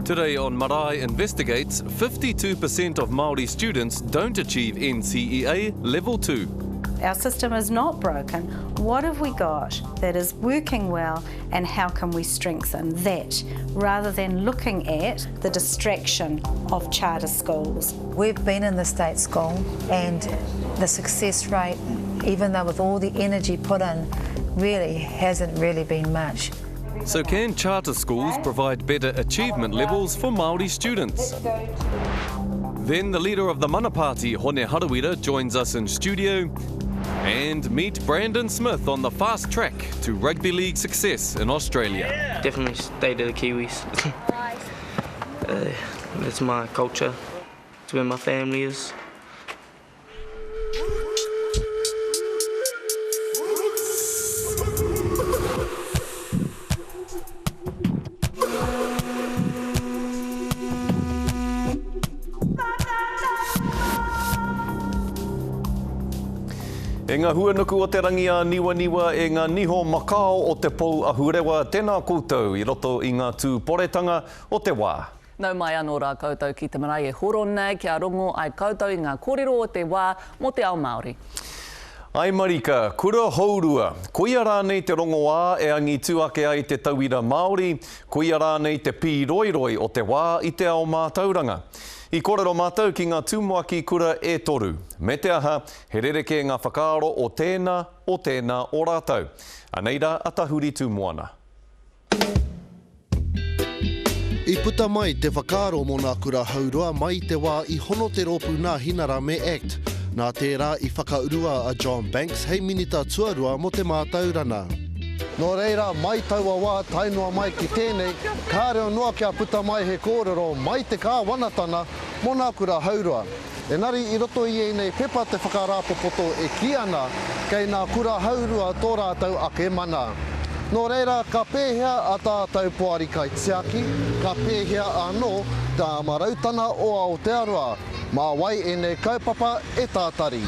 Today on Marae Investigates, 52% of Maori students don't achieve NCEA Level 2. Our system is not broken. What have we got that is working well, and how can we strengthen that rather than looking at the distraction of charter schools? We've been in the state school and the success rate, even though with all the energy put in, really hasn't been much. So can charter schools provide better achievement levels for Maori students? Then the leader of the Mana Party, Hone Harawira, joins us in studio. And meet Brandon Smith on the fast track to rugby league success in Australia. Definitely stay to the Kiwis. It's my culture. It's where my family is. E ngā huanuku o te rangi a niwa e ngā niho makao o te pou ahurewa, tēnā koutou I roto I ngā tūporetanga o te wā. Nau mai anō rā koutou ki te marae e horo nei, kia rongo ai koutou I ngā kōrero o te wā mo te ao Maori. Ai Marika, kura haurua. Koia rānei te rongo wā e angi tuake ai te tauira Maori, koia rānei te pīroiroi o te wā I te ao mātauranga. I kōrero mātou ki ngā tūmoaki kura e toru. Me te aha, he rereke ngā whakaaro o tēnā o rātou. Aneira atahuri tūmoana. I puta mai te whakaaro mo nā kura haurua mai te wā I hono te rōpū nā Hinara Me Act. Nā tērā I whakaurua a John Banks hei minita tuarua mo te mātaurana. Nō reira, mai taua wā, tainua mai ki tēnei, kā reo noa kia puta mai he kōrero, mai te kāwanatana, mō nā kura haurua. Engari I roto I nei pepa te whakarāpopoto e ki ana, kei nā kura haurua tō rātou ake mana. Nō reira, ka pēhea a tātou poari kai tiaki, ka pēhea anō tā marautana o Aotearoa, mā wai e nei kaupapa e tātari.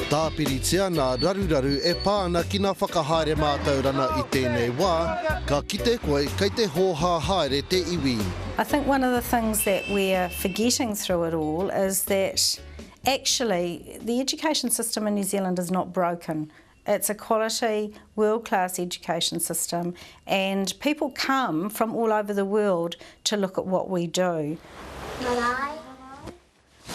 Tāpiritia nā raruraru e pāna ki nā whakahaere mātaurana I tēnei wā, ka kite koe kei te hōhā haere te iwi. I think one of the things that we're forgetting through it all is that actually the education system in New Zealand is not broken. It's a quality, world-class education system, and people come from all over the world to look at what we do.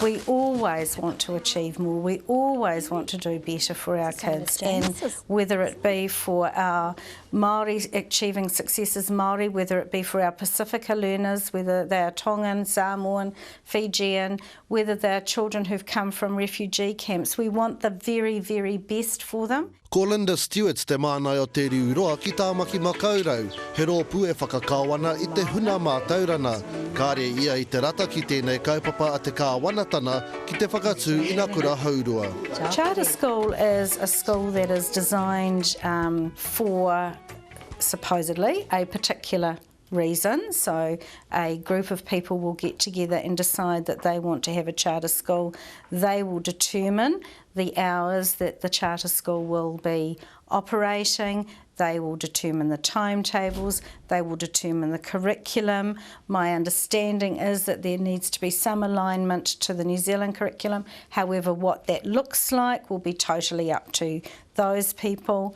We always want to achieve more, we always want to do better for our kids, and whether it be for our Maori achieving success as Maori, whether it be for our Pacifica learners, whether they are Tongan, Samoan, Fijian, whether they are children who've come from refugee camps, we want the very, very best for them. Ko Linda Stewart's te mānai o te riuroa ki tāmaki makaurau, he rōpū e whakakāwana I te huna mātaurana. Kāre ia I te rata ki tēnei kaupapa a te kāwanatana ki te whakatū I nā kura haurua. Charter school is a school that is designed for supposedly a particular reason. So a group of people will get together and decide that they want to have a charter school. They will determine the hours that the charter school will be operating. They will determine the timetables, they will determine the curriculum. My understanding is that there needs to be some alignment to the New Zealand curriculum. However, what that looks like will be totally up to those people.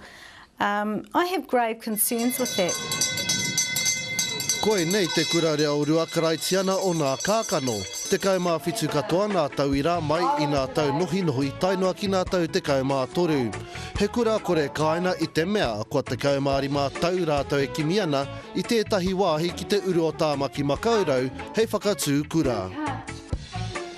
I have grave concerns with that. Koe nei te kura reo rua karaitiana o nā kākano. Te kaumāwhitu katoa nā tauira mai I nā tau nohi tainua ki nā tau te kaumātoru. He kura kore kāina I te mea, kua te kaumārima tau rātau e kimi ana I tētahi wāhi ki te uru o tāmaki makaurau, hei whakatū kura.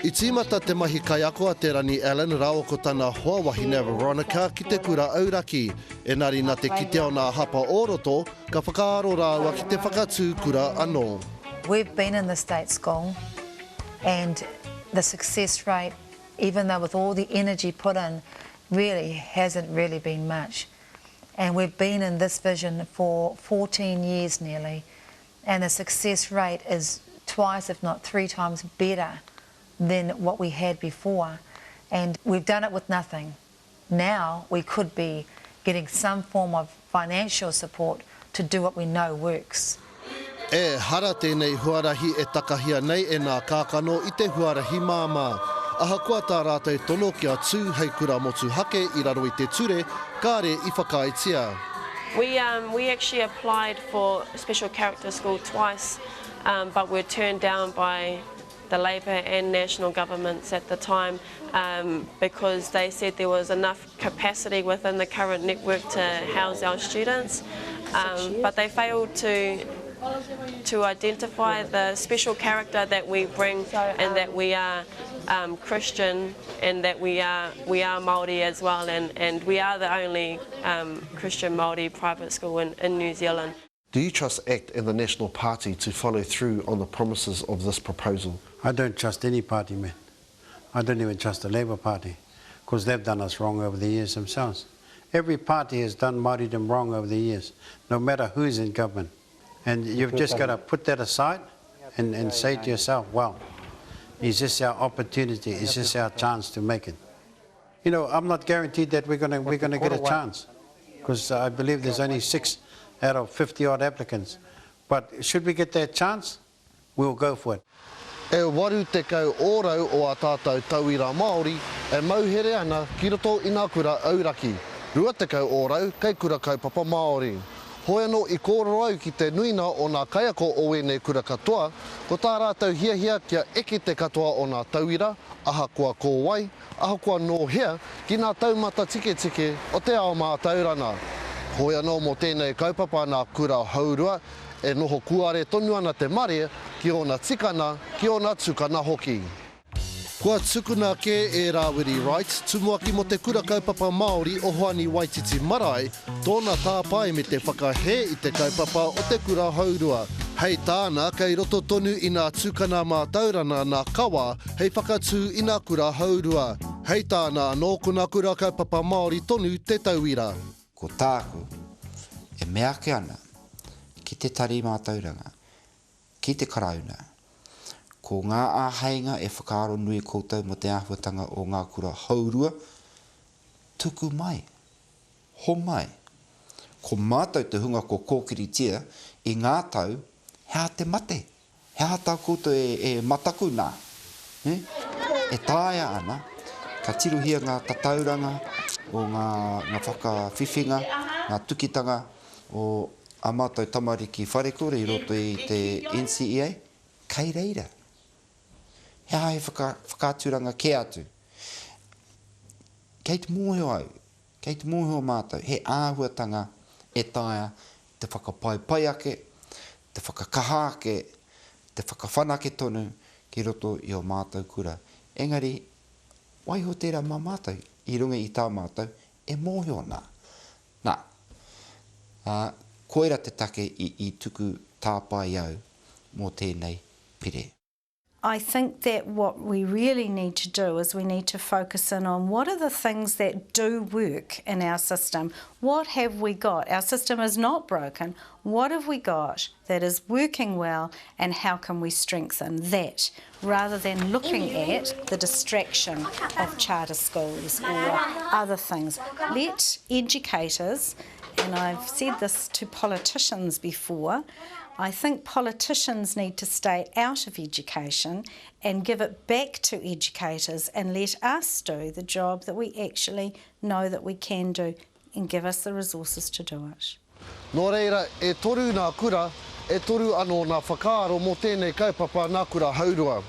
I tīmata te mahi kaiako a te rani Alan rao ko tana hoa wahine Veronica ki te kura auraki. Engari nā te kite o nā hapa oroto, ka whakaaro rāua ki te whakatū kura anō. We've been in the state school and the success rate, even though with all the energy put in, really hasn't been much. And we've been in this vision for 14 years nearly, and the success rate is twice if not 3 times better than what we had before, and we've done it with nothing. Now we could be getting some form of financial support to do what we know works. E hara tēnei huarahi e takahia nei e nā kākano I te huarahi māmā. Ahakoa tā rātou tono kia tū hei kura motu hake I raro I te ture, kāre I whakaitia. We actually applied for special character school twice, but were turned down by the Labour and national governments at the time because they said there was enough capacity within the current network to house our students, but they failed to identify the special character that we bring and that we are Christian and that we are Maori as well, and we are the only Christian Maori private school in New Zealand. Do you trust ACT and the National Party to follow through on the promises of this proposal? I don't trust any party, man. I don't even trust the Labour Party because they've done us wrong over the years themselves. Every party has done Māoridom wrong over the years, no matter who's in government. And you've just got to put that aside and say to yourself, well, is this our opportunity? Is this our chance to make it? You know, I'm not guaranteed that we're going to get a chance because I believe there's only 6 out of 50-odd applicants. But should we get that chance, we'll go for it. E waru te kau ōrau o a tātou tauira Māori e mauhere ana ki roto I ngā kura auraki. Rua te kau ōrau kei kura kaupapa Māori. Hoi anō I kōrero au ki te nuina o ngā kaiako o ēnei kura katoa, ko tā rātou hiahia kia eke te katoa o ngā tauira, ahakoa kōwai, ahakoa nō hea ki ngā taumata tike o te ao mā taurana. Hoi anō mō tēnei kaupapa ngā kura haurua, e noho kuare tonu ana te Marae ki ona tikana, ki ona tukana hoki. Kua tukuna ke e Rawiri Rights, tumuaki mo te kura kaupapa Māori o Hoani Waititi Marae, tōna tāpai me te whakahe I te kaupapa o te kura haurua. Hei tāna kei roto tonu I ngā tukana mā taurana ngā kawa, hei whakatū I ngā kura haurua. Hei tāna anō ko ngā kura kaupapa Māori tonu te tauira. Ko tāku e mea ke ana ki te tari mā tauranga, ki te karauna, ko ngā āheinga e whakaaro nui koutou mo te āhuatanga o ngā kura haurua, tuku mai, ho mai. Ko mātou te hunga ko kōkiritia I ngā tau, hea te mate, hea tā koutou e mataku nā. E tāia ana, ka tiruhia ngā tatauranga o ngā whakawhiwhinga, ngā tukitanga o a mātou tamariki wharekore I roto I te NCEA, kei reira. Hea he whakaturanga ke atu. Kei te mōheo au, kei te mōheo mātou, he āhuatanga e tāia te whakapaipai ake, te whakakaha ake, te whakawhanake tonu ki roto I o mātou kura. Engari, waiho tērā mā mātou, I runga I tā mātou, e mōheo nā. Nā, koira te take I tuku tāpai au mō tēnei pire. I think that what we really need to do is we need to focus in on what are the things that do work in our system. What have we got? Our system is not broken. What have we got that is working well and how can we strengthen that rather than looking at the distraction of charter schools or other things. Let educators, and I've said this to politicians before, I think politicians need to stay out of education and give it back to educators and let us do the job that we actually know that we can do and give us the resources to do it. Nō reira, e toru ngā kura, e toru anō ngā whakaaro mō tēnei kaupapa ngā kura haurua.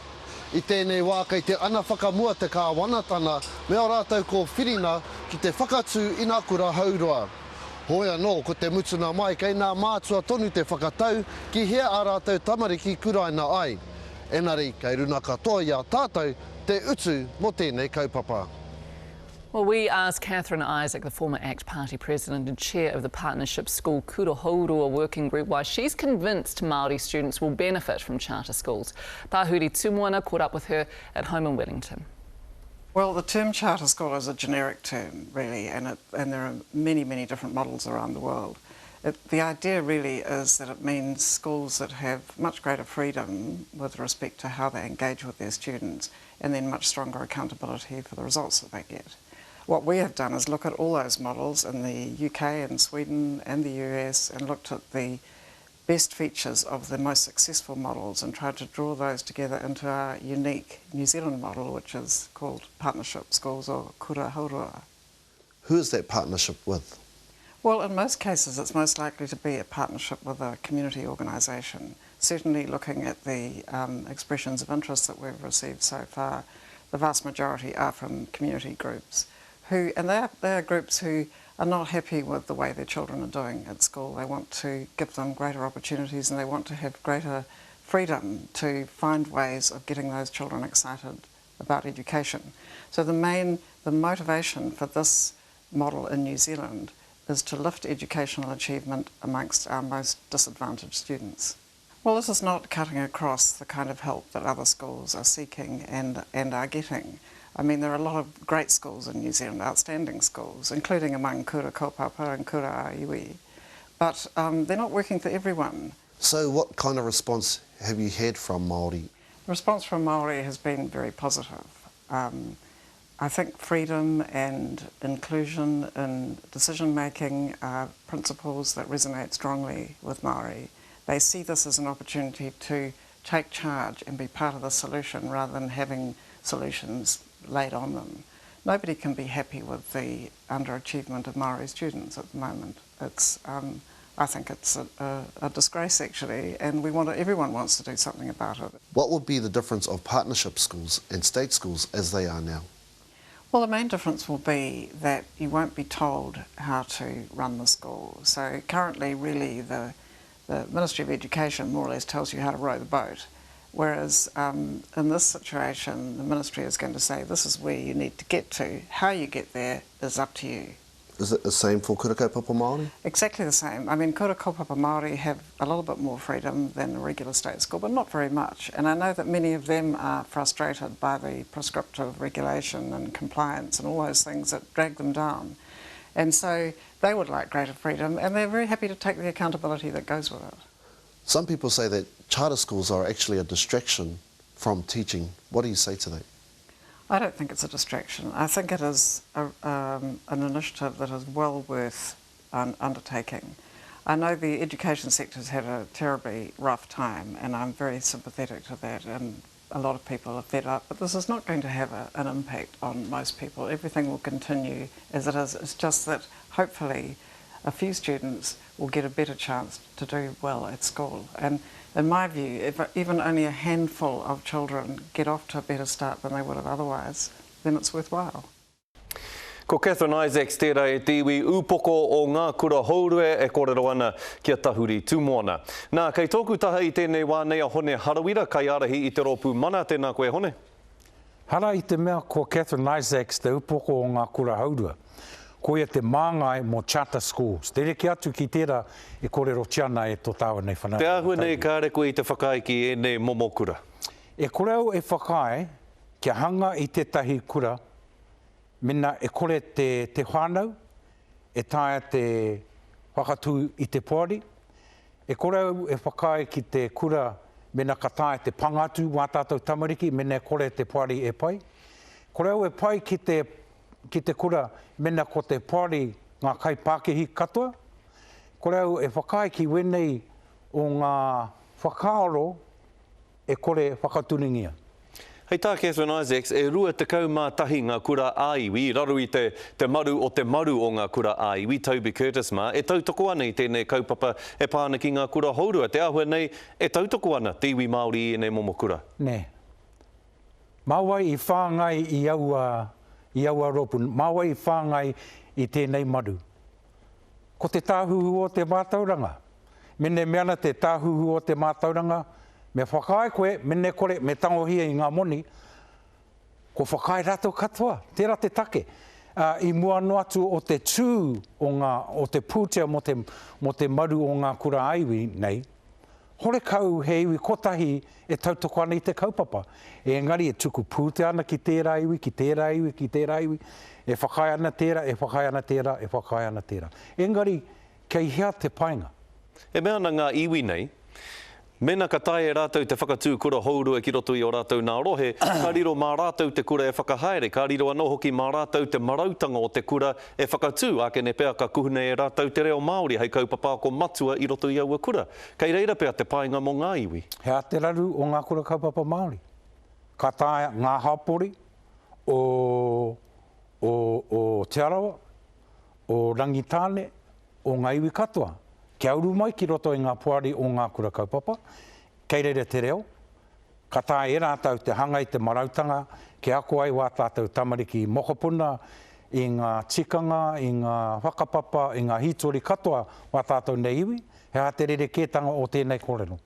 I tēnei wā kei te ana whakamua te kā wanatana, mea rātou ko whirina ki te whakatū I ngā kura haurua. Hoi anō, ko te mutuna mai kei ngā mātua tonu te whakatau ki hea a rātou tamariki kuraina ai. Enari, kei runa katoa I a tātou te utu mo tēnei kaupapa. Well, we asked Catherine Isaac, the former ACT Party president and chair of the Partnership School Kura Haurua Working Group, why she's convinced Māori students will benefit from charter schools. Tahuri Tumuana caught up with her at home in Wellington. Well, the term charter school is a generic term, really, and there are many, many different models around the world. The idea really is that it means schools that have much greater freedom with respect to how they engage with their students and then much stronger accountability for the results that they get. What we have done is look at all those models in the UK and Sweden and the US and looked at the best features of the most successful models and tried to draw those together into our unique New Zealand model, which is called partnership schools or kura haurua. Who is that partnership with? Well, in most cases it's most likely to be a partnership with a community organisation. Certainly looking at the expressions of interest that we've received so far, the vast majority are from community groups and they are groups who are not happy with the way their children are doing at school. They want to give them greater opportunities and they want to have greater freedom to find ways of getting those children excited about education. So the motivation for this model in New Zealand is to lift educational achievement amongst our most disadvantaged students. Well, this is not cutting across the kind of help that other schools are seeking and are getting. I mean, there are a lot of great schools in New Zealand, outstanding schools, including among kura kaupapa and kura aiwi, but they're not working for everyone. So what kind of response have you had from Māori? The response from Maori has been very positive. I think freedom and inclusion in decision-making are principles that resonate strongly with Maori. They see this as an opportunity to take charge and be part of the solution rather than having solutions laid on them. Nobody can be happy with the underachievement of Maori students at the moment. I think it's a disgrace actually, and everyone wants to do something about it. What would be the difference of partnership schools and state schools as they are now? Well, the main difference will be that you won't be told how to run the school. So currently really the Ministry of Education more or less tells you how to row the boat. Whereas in this situation, the Ministry is going to say, this is where you need to get to. How you get there is up to you. Is it the same for kura kaupapa Māori? Exactly the same. I mean, kura kaupapa Māori have a little bit more freedom than a regular state school, but not very much. And I know that many of them are frustrated by the prescriptive regulation and compliance and all those things that drag them down. And so they would like greater freedom, and they're very happy to take the accountability that goes with it. Some people say that charter schools are actually a distraction from teaching. What do you say to that? I don't think it's a distraction. I think it is an initiative that is well worth undertaking. I know the education sector's had a terribly rough time, and I'm very sympathetic to that, and a lot of people are fed up, but this is not going to have an impact on most people. Everything will continue as it is. It's just that hopefully a few students will get a better chance to do well at school. And in my view, if even only a handful of children get off to a better start than they would have otherwise, then it's worthwhile. Ko Catherine Isaacs tērā e tiwi upoko o ngā kura haurue e kōrero ana kia tahuri tūmona. Nā, kei tōku taha i tēnei wānei a hone harawira, kai arahi i te rōpū mana, tēnā koe hone. Hara i te mea ko Catherine Isaacs te upoko o ngā kura haurua. Ko ia te māngai mo charter schools. Te reki atu ki tērā e kōrero tiana e tō tāua nei whanau. Te ahua nei kāre koe i te whakaiki e nei momokura. E koreu e whakai kia hanga i tētahi kura, mena e kore te whānau, e taia te whakatū i te pōri. E koreu e whakai ki te kura mena ka taia te pangatu wā tātou tamariki, mena e kore te pōri e pai. Koreu e pai ki te kura mena ko te pōri ngā kai Pākehi katoa. Koreu e whakai ki wenei o ngā whakaaro e kore whakaturingia. Hei tā Catherine Isaacs, e rua te kaumātahi ngā kura āiwi, raru i te maru o te maru o ngā kura āiwi, Toby Curtis mā, e tautoko ana i tēnei kaupapa e pāna ki ngā kura haurua. Te ahua nei, e tautoko ana tiwi Māori i nei momokura. Nē. Mawai i whāngai i aua ropu, mawai i whāngai i tēnei maru. Ko te tāhuhu o te mātauranga. Mene meana te tāhuhu o te mātauranga, me whakai koe, mene kore, me tangohia i ngā moni, ko whakai rato katoa, tērā te take. I mua no atu o te tū o te pūtea mo te maru o ngā kura aiwi nei, hore kau he iwi kotahi e tautoko ana i te kaupapa. E engari e tuku pūtea ana ki tērā iwi, ki tērā iwi, ki tērā iwi, e whakai ana tērā, e whakai ana tērā, e whakai ana tērā. Engari, kei hea te painga. E mea na ngā iwi nei, Mena ka tae e rātou te whakatū kura haurua ki roto i o rātou nā rohe, ka riro mā rātou te kura e whakahaere, ka riro anō hoki mā rātou te marautanga o te kura e whakatū, ake ne pēa ka kuhune e rātou te reo Māori, hei kaupapa ko matua i roto i aua kura. Kei reira pēa te painga mo ngā iwi. Hea te raru o ngā kura kaupapa Māori. Ka tae ngā hapori o Te Arawa, o Rangitāne, o ngā iwi katoa. Kia uru mai ki roto i ngā puari o ngā kura kaupapa, kei reire te reo, ka tae e rātou te hangai te marautanga, ki ako ai wā tātou tamariki mokopuna, i ngā tikanga, i ngā whakapapa, i ngā hitori katoa wā tātou nei iwi, hea te rere kētanga o tēnei kōrero.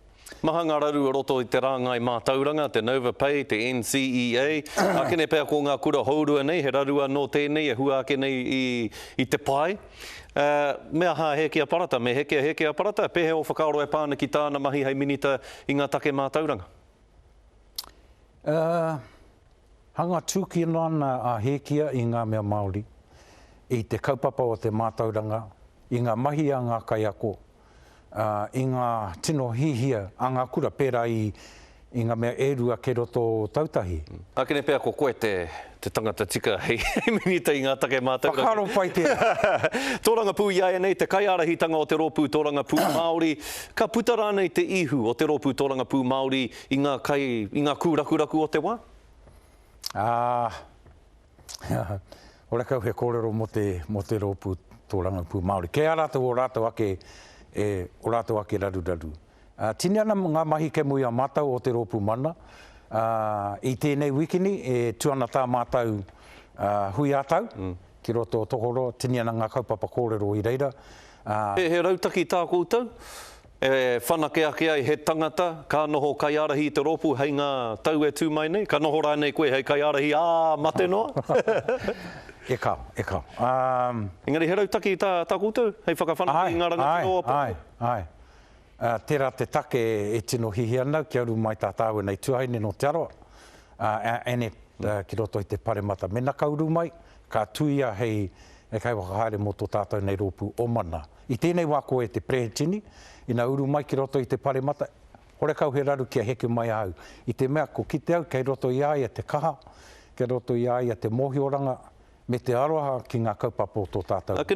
Maha ngā raru o roto i te rāngai mātauranga, te Nova Pay, te NCEA, ake ne pēa ko ngā kura haurua nei, he rarua no tēnei, e hua ake nei i te pai. Mea ha heke a parata, me heke a parata, pehe o whakaaro e pāna ki tāna mahi hei minita i ngā take mātauranga? Hanga tūki nāna a hekia i ngā mea Māori, i te kaupapa o te mātauranga, i ngā mahi a ngā kaiako, i ngā tino hihia a ngā kura pērā i ngā mea erua ke roto tautahi. Ake ne pēa ko koe te tangata tika hei minita i ngā take mātauranga. Whakaro pai tēnā. Tōranga pū iaia nei, te kaiarahitanga o te rōpū tōranga pū Māori. Ka puta rānei te ihu o te rōpū tōranga pū Māori i ngā kūrakuraku o te wā? Ora kau he kōrero mo te rōpū tōranga pū Māori. Kea rātou o rātou ake raru. Tini ana ngā mahi ke mui a mātau o te rōpū mana. I tēnei wikini e tuana tā mātau hui ātau, ki roto o tokoro, tini ana ngā kaupapa kōrero i reira. He rautaki tā koutou? E whanake ake ai he tangata, ka noho kaiarahi i te rōpū, hei ngā tau e tū mai nei? Ka noho rānei koe, hei kaiarahi, mate noa? E kao. Engari, he rautaki tā koutou? Hei whakawhanake i ngā rangati o apu? Ai. Tērā te take e tino hihi ana, kia uru mai tā tāua nei tuaine no Te Arawa. Ene ki roto i te paremata mena kauru mai, ka tuia hei e kai wakahaere mo tō tātou nei rōpū o mana. I tēnei wā koe te prehitini, ina uru mai ki roto i te paremata, hore kau he raru kia heke mai au. I te mea ko kite au, kei roto i aia te kaha, kei roto i aia te mohioranga, me te aroha ki ngā kaupapa o tō tātou. Ake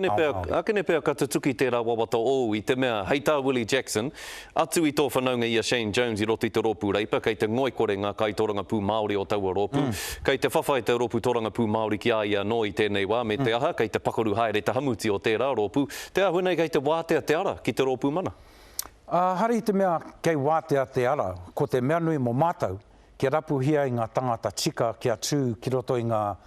ne pēa ka tutuki tērā wawata o i te mea heita Willie Jackson, atu i tō whanaunga i a Shane Jones i roto i te rōpū reipa, kei te ngoikore ngā kaitōranga pū Māori o taua rōpū, kei te whawhai te rōpū tōranga pū Māori ki a ia no i tēnei wā, me te aha, kei te pakaru haere te hamuti o tērā rōpū, te ahunei kei te wātea te ara ki te rōpū mana? Hari te mea kei wātea te ara, ko te mea nui mo mātau, ki rapuhia i ngā tangata tika kia tū ki roto i ngā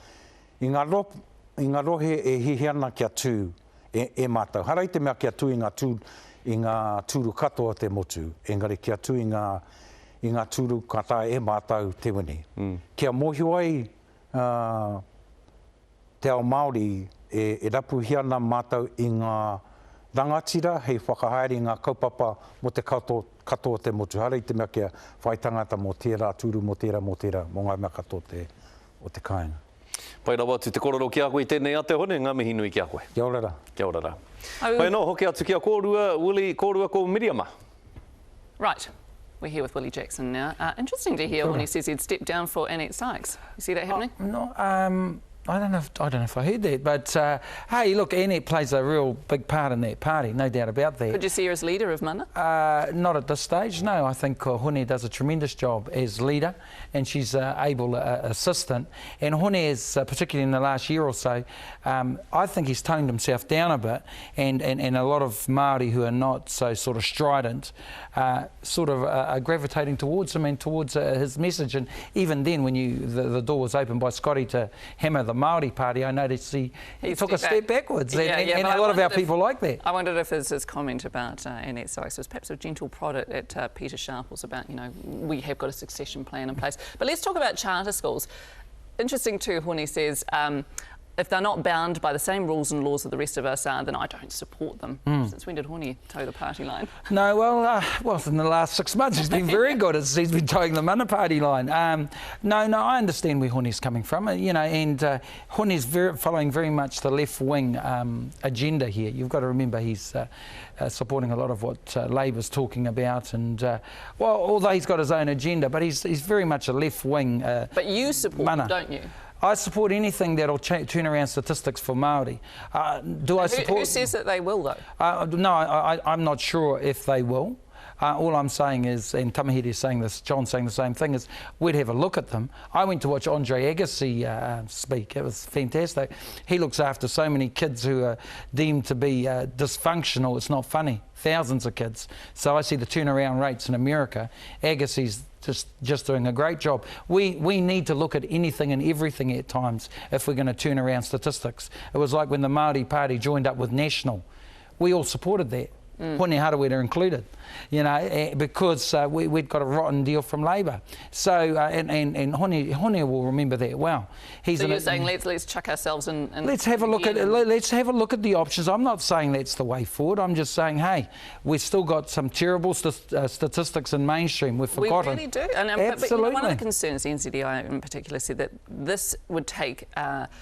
rohe e hihiana kia tū e mātau. Harai te mea kia tū i ngā tūru katoa te motu. Engari kia tū i ngā tūru kata e mātau te wini. Kia mohio ai te ao Māori e rapuhiana mātau i ngā rangatira hei whakahaere i ngā kaupapa mo te katoa te motu. Harai te mea kia whai tangata mo tērā tūru mo tērā mo ngā mea katoa o te kāinga. Pai rawa atu te kororo ki a koe i tēnei a te hone, ngā mihi nui ki a koe. Kia ora. Kia ora. Pai no, hoki atu ki a kōrua, Willie, kōrua ko Miriama. Right. We're here with Willie Jackson now. Interesting to hear when he says he'd step down for Annette Sykes. You see that happening? No, I don't know if I heard that, but hey, look, Annette plays a real big part in that party, no doubt about that. Could you see her as leader of Mana? Not at this stage, no. I think Hone does a tremendous job as leader, and she's able assistant. And Hone is, particularly in the last year or so, I think he's toned himself down a bit, and a lot of Māori who are not so sort of strident are gravitating towards him and towards his message. And even then, when the door was opened by Scotty to hammer the Māori party, I noticed he took a step backwards, and a lot of our people like that. I wondered if his comment about Annette Sykes was perhaps a gentle prod at Peter Sharples about, you know, we have got a succession plan in place. But let's talk about charter schools. Interesting too, Hone says, if they're not bound by the same rules and laws that the rest of us are, then I don't support them. Since when did Hone toe the party line? No, well, in the last 6 months he's been very good. He's been towing the mana party line. No, I understand where Hone's coming from, and Hone's following very much the left-wing agenda here. You've got to remember he's supporting a lot of what Labour's talking about, and well, although he's got his own agenda, but he's very much a left-wing. But you support him, don't you? I support anything that'll turn around statistics for Maori. Do I support? Who says that they will, though? No, I'm not sure if they will. All I'm saying is, and Tamahiri is saying this, John's saying the same thing, is we'd have a look at them. I went to watch Andre Agassi speak. It was fantastic. He looks after so many kids who are deemed to be dysfunctional. It's not funny. Thousands of kids. So I see the turnaround rates in America. Agassi's just doing a great job. We need to look at anything and everything at times if we're going to turn around statistics. It was like when the Māori Party joined up with National. We all supported that. Hone Harawira included, because we'd got a rotten deal from Labour. So, and Hone will remember that well. So you're saying let's chuck ourselves in. Let's have a look at the options. I'm not saying that's the way forward. I'm just saying, hey, we've still got some terrible statistics in mainstream. We've forgotten. We really do. Absolutely. But one of the concerns, the NZDI in particular, said that this would take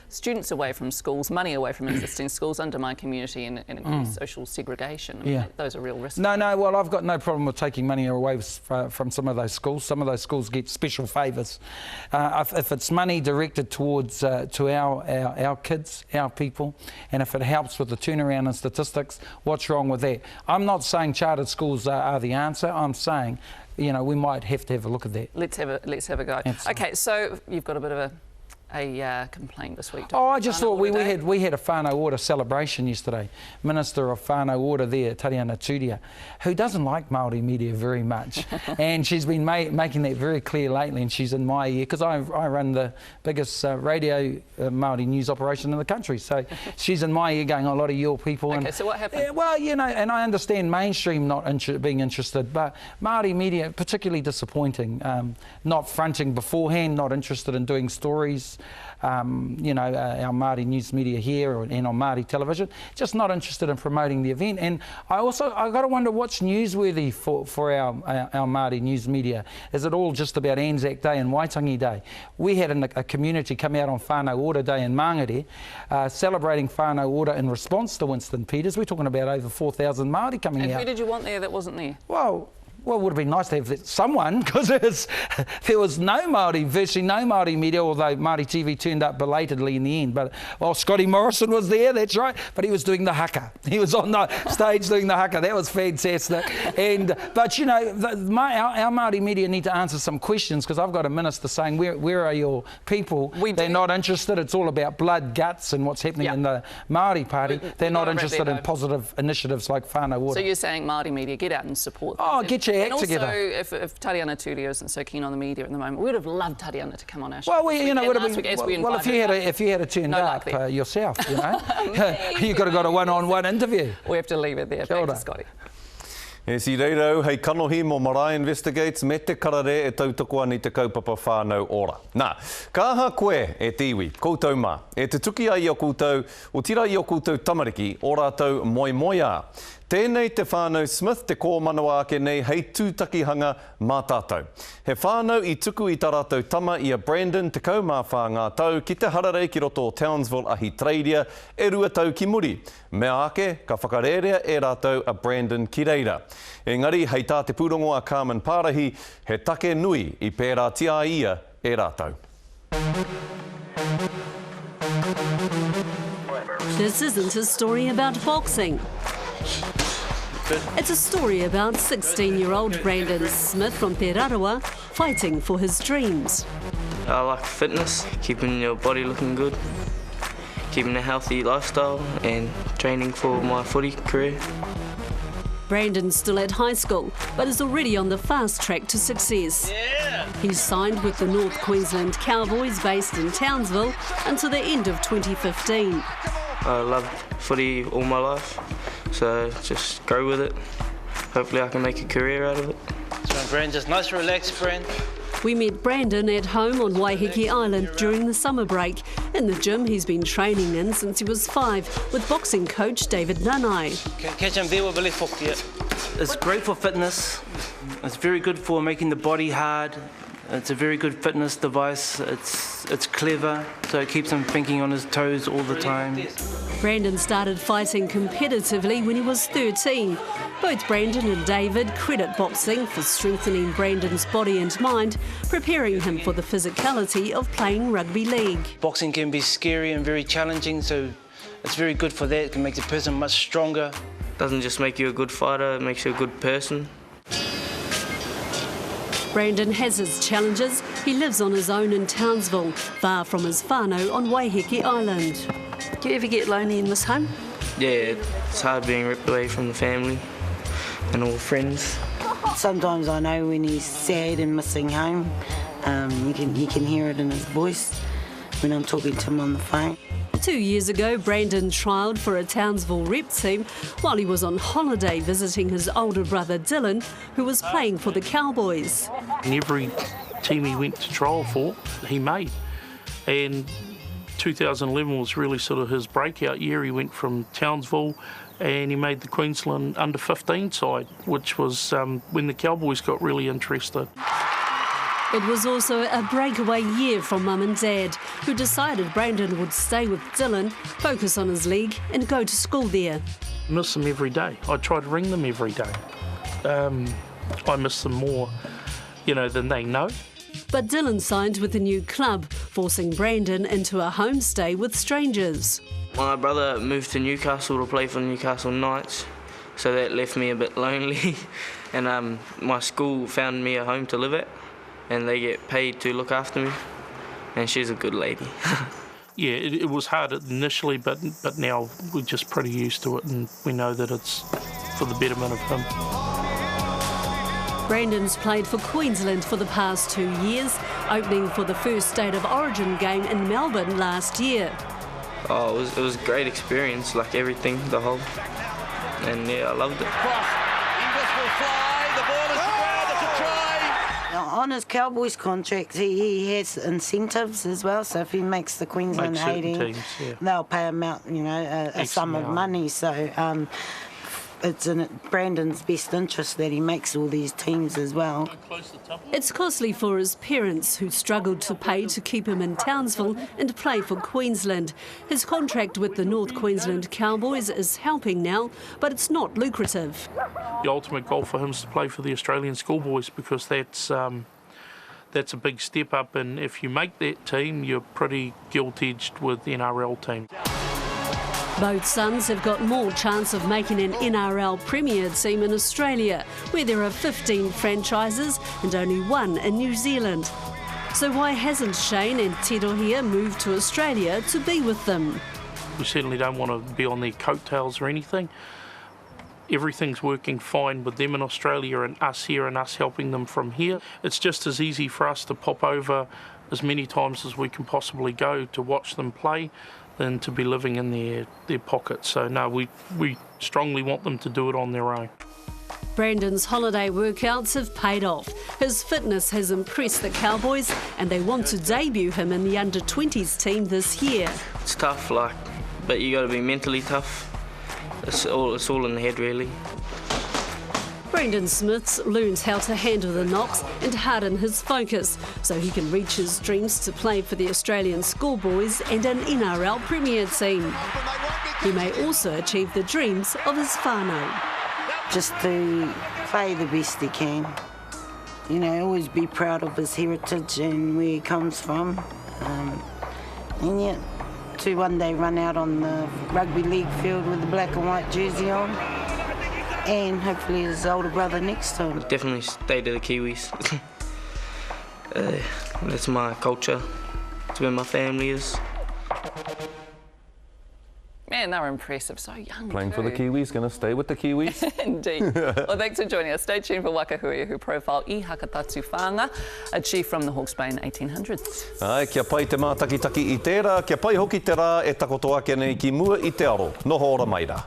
students away from schools, money away from existing schools, undermine community and increase social segregation. Yeah. Those are real risks. No, well, I've got no problem with taking money away from some of those schools. Some of those schools get special favours. If it's money directed towards to our kids, our people, and if it helps with the turnaround in statistics, what's wrong with that? I'm not saying chartered schools are the answer. I'm saying, we might have to have a look at that. Let's have a go. Absolutely. Okay, so you've got a bit of a complaint this week. I just thought we had a whānau order celebration yesterday. Minister of Whānau Order there, Tariana Turia, who doesn't like Māori media very much, and she's been making that very clear lately. And she's in my ear because I run the biggest radio Māori news operation in the country. So she's in my ear going, a lot of your people. Okay, so what happened? Well, and I understand mainstream not being interested, but Māori media particularly disappointing. Not fronting beforehand, not interested in doing stories. Our Māori news media here and on Māori television, just not interested in promoting the event. And I got to wonder what's newsworthy for our Māori news media. Is it all just about Anzac Day and Waitangi Day? We had a community come out on Whānau Order Day in Mangere, celebrating Whānau Order in response to Winston Peters. We're talking about over 4,000 Māori coming out. And who did you want there that wasn't there? Well, it would have been nice to have someone, because there was virtually no Māori media, although Māori TV turned up belatedly in the end. But, Scotty Morrison was there, that's right, but he was doing the haka. He was on the stage doing the haka. That was fantastic. But our Māori media need to answer some questions, because I've got a minister saying, where are your people? They're not interested. It's all about blood, guts and what's happening in the Māori Party. They're not interested in positive initiatives like Whānau Order. So you're saying Māori media, get out and support them. Get your act together. And also, if Tariana Turia isn't so keen on the media at the moment, we would have loved Tariana to come on our show. Well, if you had turned up yourself, you could have got a one-on-one interview. We have to leave it there. Back to Scotty. E si reirau, hei kanohi mo Marae Investigates me te karare e tautoko ani te kaupapa whānau ora. Nā, kaha koe e tiwi, koutou mā, e te tuki ai o koutou, o tira i o koutou tamariki, o rātou moimoia. Tēnei te whānau Smith te kōmanawa ake nei hei tūtakihanga mā tātou. He whānau i tuku i tā rātou tama i a Brandon te kaumāwha ngā tau ki te hararei ki roto o Townsville ahi Tradia e rua tau ki muri. Mea ake, ka whakarerea e rātou a Brandon ki reira. Engari, hei tā te pūrongo a Carmen Pārahi, he take nui i pērā tia ia e rātou. This isn't a story about boxing. It's a story about 16-year-old Brandon Smith from Perarawa fighting for his dreams. I like fitness, keeping your body looking good, keeping a healthy lifestyle and training for my footy career. Brandon's still at high school, but is already on the fast track to success. He's signed with the North Queensland Cowboys based in Townsville until the end of 2015. I loved footy all my life, so just go with it. Hopefully I can make a career out of it. So Brandon, just nice relaxed friend. We met Brandon at home on Waiheke Island during the summer break In the gym he's been training in since he was 5 with boxing coach David Nanai. It's great for fitness. It's very good for making the body hard. It's a very good fitness device. It's clever, so it keeps him thinking on his toes all the time. Brandon started fighting competitively when he was 13. Both Brandon and David credit boxing for strengthening Brandon's body and mind, preparing him for the physicality of playing rugby league. Boxing can be scary and very challenging, so it's very good for that. It can make the person much stronger. Doesn't just make you a good fighter, it makes you a good person. Brandon has his challenges. He lives on his own in Townsville, far from his whānau on Waiheke Island. Do you ever get lonely in this home? Yeah, it's hard being ripped away from the family and all friends. Sometimes I know when he's sad and missing home. You can hear it in his voice when I'm talking to him on the phone. 2 years ago, Brandon trialled for a Townsville rep team while he was on holiday visiting his older brother Dylan, who was playing for the Cowboys. And every team he went to trial for, he made. And 2011 was really sort of his breakout year. He went from Townsville and he made the Queensland under-15 side, which was when the Cowboys got really interested. It was also a breakaway year for Mum and Dad, who decided Brandon would stay with Dylan, focus on his league and go to school there. I miss them every day. I try to ring them every day. I miss them more, than they know. But Dylan signed with a new club, forcing Brandon into a homestay with strangers. My brother moved to Newcastle to play for Newcastle Knights, so that left me a bit lonely. And my school found me a home to live at, and they get paid to look after me, and she's a good lady. Yeah, it was hard initially, but now we're just pretty used to it, and we know that it's for the betterment of him. Brandon's played for Queensland for the past 2 years, opening for the first State of Origin game in Melbourne last year. Oh, it was a great experience, like everything, the whole, and yeah, I loved it. On his Cowboys contract, he has incentives as well. So if he makes the Queensland 18, they'll pay him out, a sum of money. So it's in Brandon's best interest that he makes all these teams as well. It's costly for his parents, who struggled to pay to keep him in Townsville and play for Queensland. His contract with the North Queensland Cowboys is helping now, but it's not lucrative. The ultimate goal for him is to play for the Australian schoolboys, because that's a big step up, and if you make that team, you're pretty gilt-edged with the NRL team. Both sons have got more chance of making an NRL Premier team in Australia, where there are 15 franchises and only one in New Zealand. So why hasn't Shane and Tirohia moved to Australia to be with them? We certainly don't want to be on their coattails or anything. Everything's working fine with them in Australia and us here and us helping them from here. It's just as easy for us to pop over as many times as we can possibly go to watch them play than to be living in their pockets. So no, we strongly want them to do it on their own. Brandon's holiday workouts have paid off. His fitness has impressed the Cowboys and they want to debut him in the under-20s team this year. It's tough, but you got to be mentally tough. It's all in the head, really. Brandon Smiths learns how to handle the knocks and harden his focus so he can reach his dreams to play for the Australian schoolboys and an NRL Premier team. He may also achieve the dreams of his whānau. Just to play the best he can. Always be proud of his heritage and where he comes from. And yet, to one day run out on the rugby league field with the black and white jersey on. And hopefully his older brother next to him. Definitely stay to the Kiwis. That's my culture. It's where my family is. Man, they were impressive, so young. Playing for the Kiwis, going to stay with the Kiwis. Indeed. Well, thanks for joining us. Stay tuned for Waka Hui, who profile I Hakatatsu Whanga, a chief from the Hawke's Bay in 1800s. Ai, kia pai te mātakitaki I tērā, kia pai hoki te rā e takoto ake nei ki mua I te aro. Noho ora mai rā.